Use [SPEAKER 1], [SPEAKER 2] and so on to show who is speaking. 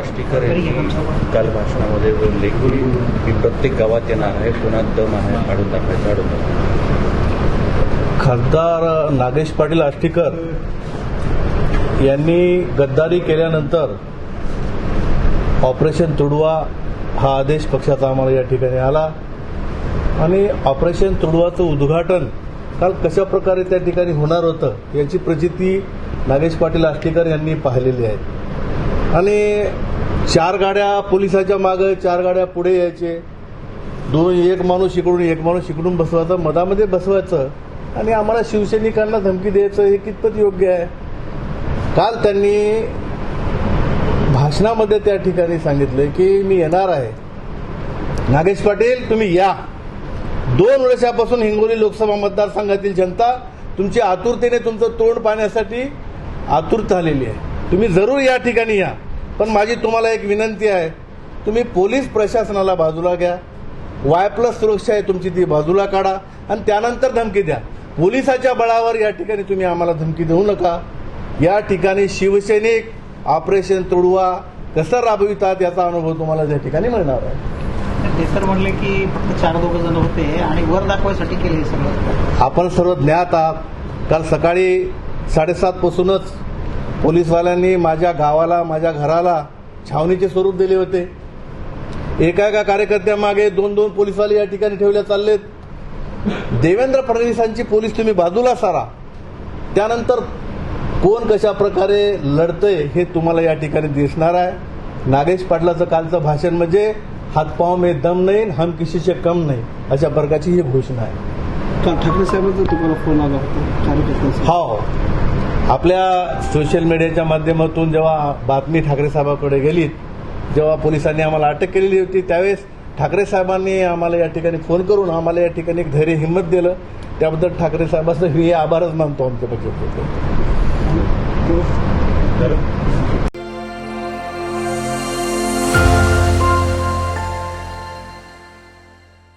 [SPEAKER 1] आष्टीकर यांनी काल भाषणामध्ये उल्लेख केली की प्रत्येक गावात येणार आहे, पुण्यात दम आहे, काढून दाखवायचं.
[SPEAKER 2] खासदार नागेश पाटील आष्टीकर यांनी गद्दारी केल्यानंतर ऑपरेशन तुडवा हा आदेश पक्षाचा आम्हाला या ठिकाणी आला आणि ऑपरेशन तुडवाचं उद्घाटन काल कशा प्रकारे त्या ठिकाणी होणार होतं याची प्रचिती नागेश पाटील आष्टीकर यांनी पाहिलेली आहे. आणि 4 गाड्या पोलिसाच्या मागे, 4 गाड्या पुढे यायचे, एक माणूस इकडून बसवायचं, मधामध्ये बसवायचं आणि आम्हाला शिवसैनिकांना धमकी द्यायचं हे कितपत योग्य आहे. काल त्यांनी भाषणामध्ये त्या ठिकाणी सांगितलं की मी येणार आहे. नागेश पाटील तुम्ही या. 2 वर्षापासून हिंगोली लोकसभा मतदारसंघातील जनता तुमची आतुरतेने तुमचं तोंड पाहण्यासाठी आतुर झालेली आहे. तुम्ही जरूर या ठिकाणी या. पण माझी तुम्हाला एक विनंती आहे, तुम्ही पोलीस प्रशासनाला बाजूला घ्या. Y+ सुरक्षा आहे तुमची ती बाजूला काढा आणि त्यानंतर धमकी द्या. पोलिसाच्या बळावर या ठिकाणी तुम्ही आम्हाला धमकी देऊ नका. या ठिकाणी शिवसैनिक ऑपरेशन तुडवा कसं राबवितात याचा अनुभव तुम्हाला त्या ठिकाणी मिळणार आहे.
[SPEAKER 3] ते सर म्हणले की फक्त 4-2 जण होते आणि वर दाखवायसाठी केले सगळं.
[SPEAKER 2] आपण सर्व ज्ञात आहात. काल सकाळी 7:30 पासूनच पोलीसवाल्यांनी माझ्या गावाला, माझ्या घराला छावणीचे स्वरूप दिले होते. एका कार्यकर्त्यामागे 2-2 पोलीसवाले या ठिकाणी ठेवले चाललेत. देवेंद्र फडणवीसांची पोलीस तुम्ही बाजूला सारा. त्यानंतर कोण कशा प्रकारे लढतंय हे तुम्हाला या ठिकाणी दिसणार आहे. नागेश पाटलाचं कालचं भाषण म्हणजे हातपाव में दम नाही, हम किसी से कम नाही, अशा प्रकारची ही घोषणा आहे.
[SPEAKER 3] ठाकरे साहेबांचा तुम्हाला फोन आला होता?
[SPEAKER 2] हो, आपल्या सोशल मीडियाच्या माध्यमातून जेव्हा बातमी ठाकरे साहेबांकडे गेली, जेव्हा पोलिसांनी आम्हाला अटक केलेली होती, त्यावेळेस ठाकरे साहेबांनी आम्हाला या ठिकाणी फोन करून आम्हाला या ठिकाणी एक धैर्य हिंमत दिलं. त्याबद्दल ठाकरे साहेबांचं हे आभारच मानतो आमच्या पक्षाचे.